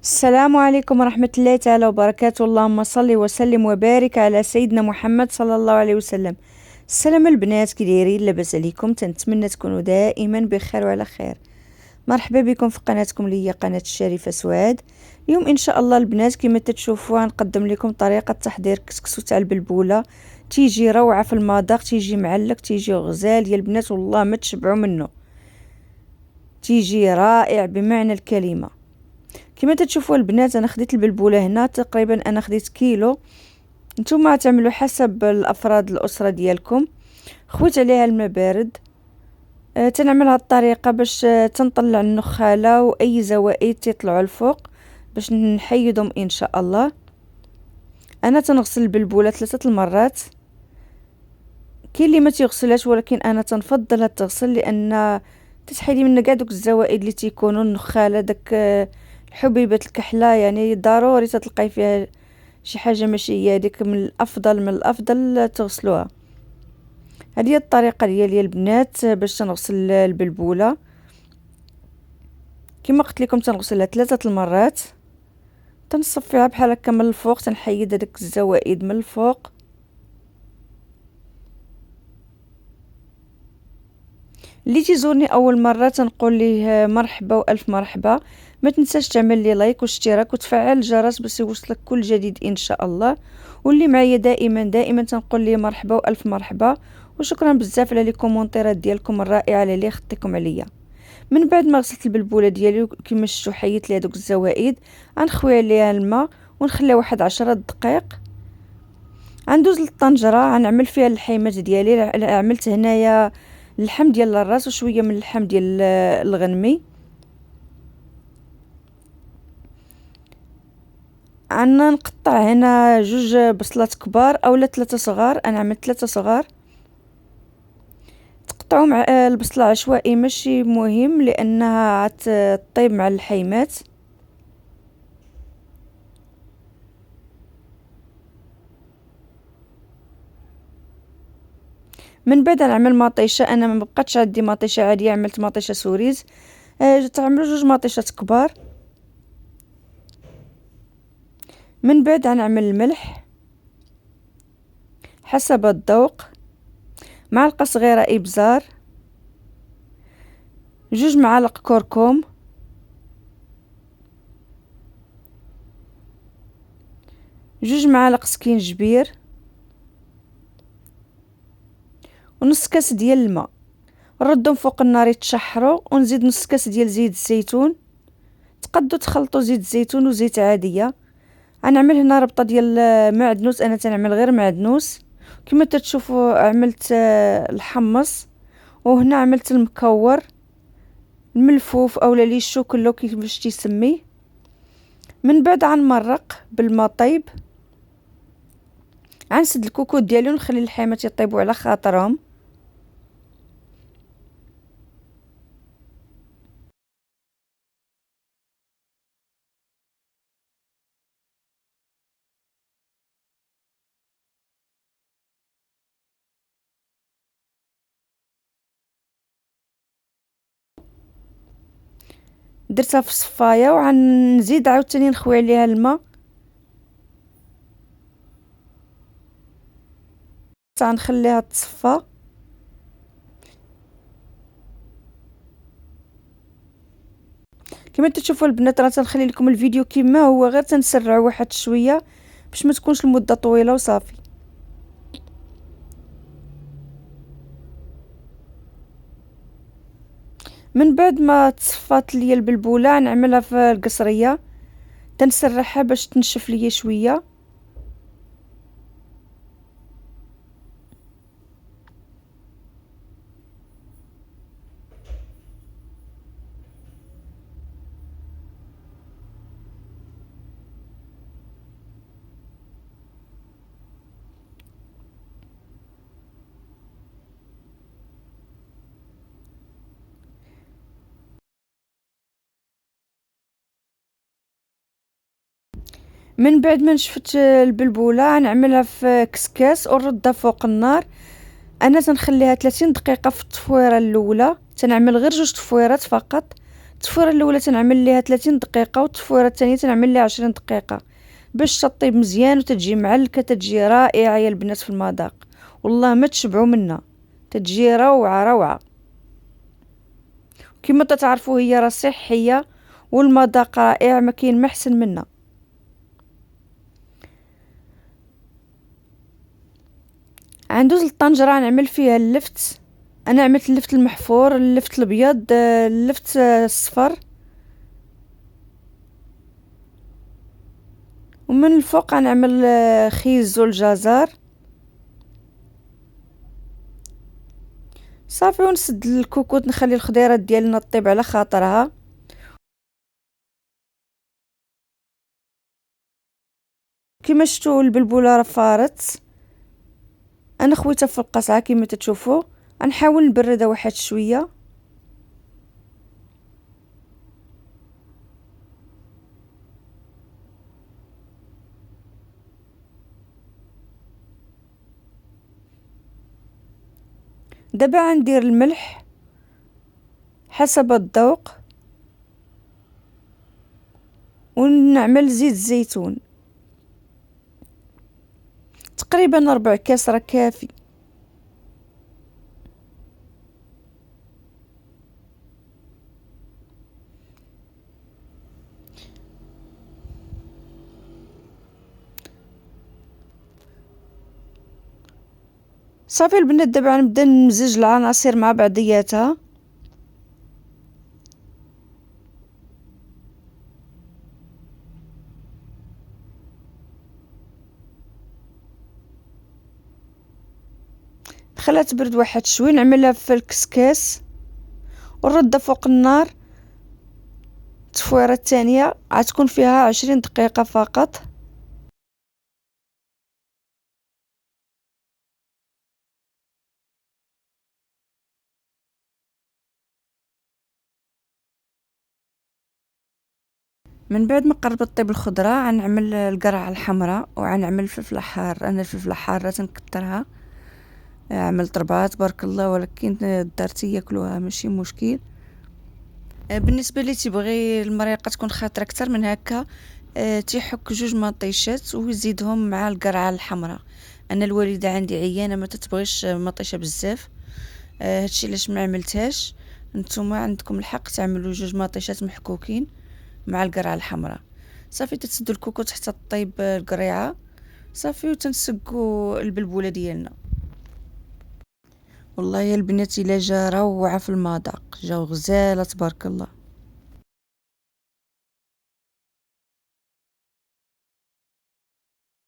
السلام عليكم ورحمة الله تعالى وبركاته. اللهم صل وسلم وبارك على سيدنا محمد صلى الله عليه وسلم. السلام البنات، كي دايرين؟ لاباس عليكم؟ تنتمنى تكونوا دائما بخير وعلى خير. مرحبا بكم في قناتكم اللي هي قناة الشريفة سواد. اليوم ان شاء الله البنات كما تتشوفوا غنقدم لكم طريقة تحضير كسكسو تاع البلبولة. تيجي روعة في المذاق، تيجي معلق، تيجي غزال يا البنات، والله ما تشبعوا منه. تيجي رائع بمعنى الكلمة. كما تتشوفوا البنات انا خديت البلبوله هنا تقريبا، انا خديت كيلو. نتوما تعملوا حسب الافراد الاسره ديالكم. خويت عليها الماء بارد. تنعمل هاد الطريقه باش تنطلع النخاله واي زوائد تطلعوا الفوق باش نحيدهم ان شاء الله. انا تنغسل البلبوله 3 المرات. كاين اللي ما تيغسلهاش، ولكن انا تنفضلها تغسل لان تتحيدي منها كاع دوك الزوائد اللي تيكونوا النخاله داك حبيبة الكحلة، يعني ضروري تتلقاي فيها شي حاجة ماشي هي هذيك. من الافضل تغسلوها. هذه هي الطريقة ديالي البنات باش تنغسل البلبولة. كما قلت لكم تنغسلها 3 المرات. تنصفيها بحال هكا من الفوق، تنحيد هذيك الزوائد من الفوق. اللي تيزورني اول مره تنقول ليه مرحبا والف مرحبا. ما تنساش تعمل لي لايك واشتراك وتفعل الجرس باش يوصلك كل جديد ان شاء الله. واللي معايا دائما تنقول لي مرحبا والف مرحبا. وشكرا بزاف على لي كومونتيرات ديالكم الرائعه اللي خطيكم عليا. من بعد ما غسلت البلبوله ديالي كيما شفتوا حيدت ليها دوك الزوائد، غنخوي عليها الماء ونخليها واحد 10 دقائق. غندوز للطنجره غنعمل فيها اللحيمات ديالي. عملت هنايا اللحم ديال الراس وشويه من اللحم ديال الغنمي. عندنا نقطع هنا 2 بصلات كبار اولا 3 صغار. انا عملت 3 صغار. تقطعوا مع البصله عشوائي ماشي مهم لانها طيب مع اللحيمات. من بعد نعمل مطيشه. انا ما بقاتش عندي مطيشه عاديه، عملت مطيشه سوريز. تعملوا 2 مطيشات كبار. من بعد غنعمل الملح حسب الذوق، معلقه صغيره ابزار، 2 معالق كركم، 2 معالق سكينجبير، ونص كاس ديال الماء. نردهم فوق النار يتشحروا، ونزيد نص كاس ديال زيت الزيتون. تقدروا تخلطوا زيت الزيتون وزيت عاديه. غنعمل هنا ربطه ديال معدنوس. انا تنعمل غير معدنوس. كما تتشوفوا عملت الحمص، وهنا عملت المكور الملفوف اولا لي الشوكلو كيفاش تيسميه. من بعد غنمرق بالماء طيب. غنسد الكوكوط ديالي ونخلي اللحيمات يطيبوا على خاطرهم. درتها في صفايه وغنزيد عاوتاني نخوي عليها الماء. غنخليها تصفى. كما تشوفوا البنات راه تنخلي لكم الفيديو كما هو، غير تنسرعوا واحد شويه باش ما تكونش المده طويله وصافي. من بعد ما تصفات ليا البلبوله نعملها في القصريه. تنسرحها باش تنشف ليا شويه. من بعد ما نشفت البلبوله نعملها في كسكاس ونردها فوق النار. انا تنخليها 30 دقيقه في التفويره الاولى. تنعمل غير 2 تفويرات فقط. التفويره الاولى تنعمل ليها 30 دقيقه، والتفويره الثانيه تنعمل ليها 20 دقيقه باش تطيب مزيان وتتجي معلكه، تتجي رائعه يا البنات في المذاق، والله ما تشبعوا منها، تتجي روعه روعه. كما تتعرفوا هي راه صحيه والمذاق رائع، ما كاين ما احسن منها. عندوز الطنجره نعمل فيها اللفت. انا عملت اللفت المحفور، اللفت الابيض، اللفت الصفر، ومن الفوق غنعمل خيز والجزر صافي، ونسد الكوكوط، نخلي الخضيره ديالنا طيب على خاطرها. كما شفتوا البلبوله راه فارت، انا خويتها في القصعه كما تشوفوا. غنحاول نبردها واحد شويه. دابا غندير الملح حسب الذوق، ونعمل زيت الزيتون تقريبا 4 كاس راه كافي. صافي البنات، دابا غنبدا نمزج العناصر مع بعضياتها. نخليها تبرد واحد شوي، نعملها في الكسكاس ونردها فوق النار. التفويره الثانيه غتكون فيها 20 دقيقه فقط. من بعد ما قربت طيب الخضره، غنعمل القرعه الحمراء وغنعمل الفلفل الحار. انا الفلفل الحار تنكثرها، عملت 4 تبارك الله، ولكن درتي ياكلوها ماشي مشكل. بالنسبه لي تيبغي المريقه تكون خاطره اكثر من هكا، تيحك 2 مطيشات ويزيدهم مع القرعه الحمراء. انا الوالده عندي عيانه ما تتبغيش مطيشه بزاف، هادشي علاش ما عملتهاش. نتوما عندكم الحق تعملوا 2 مطيشات محكوكين مع القرعه الحمراء. صافي تتسدوا الكوكوط حتى طيب القريعه صافي، وتنسقوا البلبوله ديالنا. والله يا البنات الا جا روعه في المذاق، جاو غزاله تبارك الله.